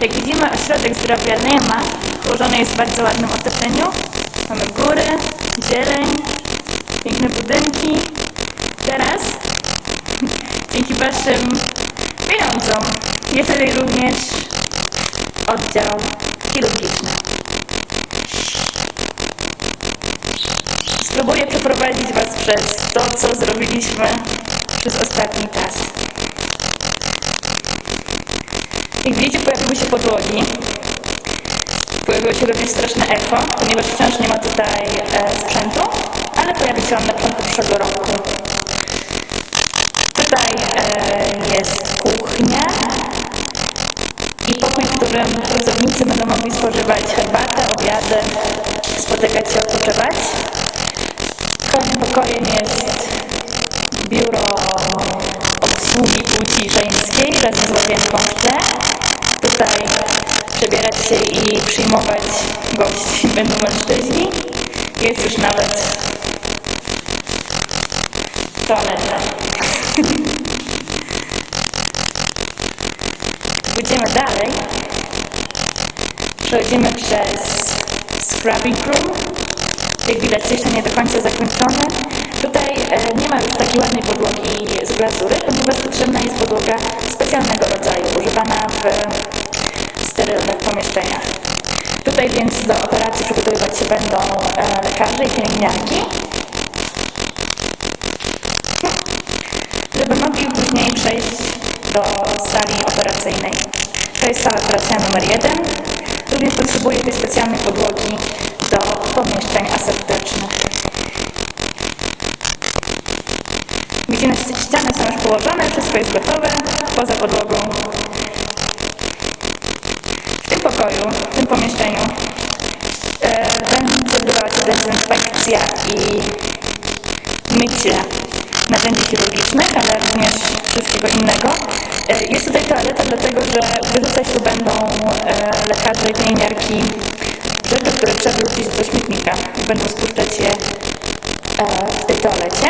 Jak widzimy, ośrodek zdrowia Nema ułożony jest w bardzo ładnym otoczeniu. Mamy góry, zieleń, piękne budynki. Teraz, dzięki Waszym pieniądzom, jest tutaj również oddział chirurgiczny. Spróbuję przeprowadzić Was przez to, co zrobiliśmy przez ostatni czas. Jak widzicie, pojawiły się podłogi. Pojawiło się również straszne echo, ponieważ wciąż nie ma tutaj sprzętu, ale pojawi się on na początku przyszłego roku. Tutaj jest kuchnia i pokój, w którym pracownicy będą mogli spożywać herbatę, obiady, spotykać się, odpoczywać. Kolejnym pokojem jest biuro obsługi płci żeńskiej razem z łazienką w tle. Tutaj przebierać się i przyjmować gości będą mężczyźni. Jest już nawet toaleta. Pójdziemy dalej. Przechodzimy przez scrubbing room. Jak widać, jeszcze nie do końca zakończony. Tutaj nie ma już takiej ładnej podłogi z glazury, ponieważ potrzebna jest podłoga specjalnego rodzaju, używana w sterylnych pomieszczeniach. Tutaj więc do operacji przygotowywać się będą lekarze i pielęgniarki, żeby mogli później przejść do sali operacyjnej. To jest sala operacyjna numer 1. Również potrzebuje tej specjalnej podłogi do pomieszczeń aseptycznych. Widzimy, ściany są już położone, wszystko jest gotowe, poza podłogą. W tym pokoju, w tym pomieszczeniu będzie odbywała się dezynfekcja i mycie narzędzi chirurgicznych, ale również wszystkiego innego. Jest tutaj toaleta, dlatego że wyrzucać tu będą lekarze i pielęgniarki rzeczy, które trzeba wyrzucić do śmietnika i będą spuszczać je w tej toalecie.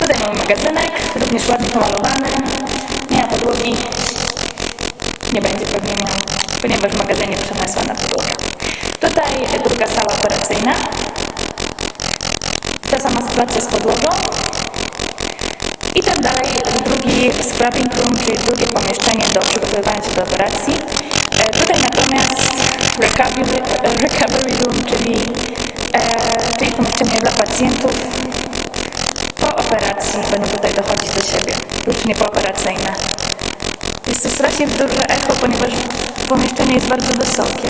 Tutaj mamy magazynek, również ładnie pomalowany. Nie ma podłogi, nie będzie pewnie miał, ponieważ w magazynie przeniosła na podłogę. Tutaj druga sala operacyjna. Ta sama sytuacja z podłogą. I tam dalej drugi scrubbing room, czyli drugie pomieszczenie do przygotowywania się do operacji. Tutaj natomiast recovery room, czyli pomieszczenie dla pacjentów po operacji będą tutaj dochodzić do siebie, już nie pooperacyjne. Jest to strasznie duże echo, ponieważ pomieszczenie jest bardzo wysokie.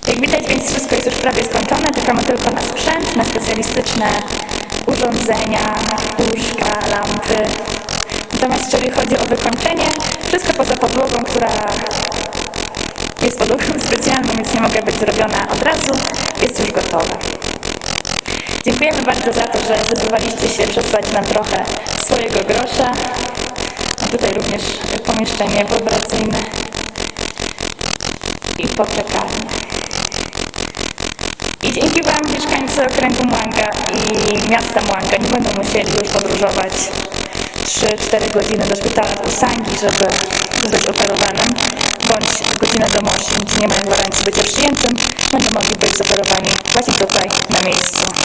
Jak widać, więc wszystko jest już prawie skończone, czekamy tylko na sprzęt, na specjalistyczne urządzenia, łóżka, lampy. Natomiast jeżeli chodzi o wykończenie, wszystko poza podłogą, która jest podłogą specjalną, więc nie mogła być zrobiona od razu, jest już gotowe. Dziękujemy bardzo za to, że zdecydowaliście się przesłać nam trochę swojego grosza. A tutaj również pomieszczenie pooperacyjne i poczekalnie. I dzięki Wam mieszkańcy okręgu Mwanga i miasta Mwanga nie będą musieli już podróżować 3-4 godziny do szpitala w Usangi, żeby być operowanym, bądź godzinę do Moshi, gdzie nie mają gwarancji bycia przyjętym, będą mogli być operowani właśnie tutaj na miejscu.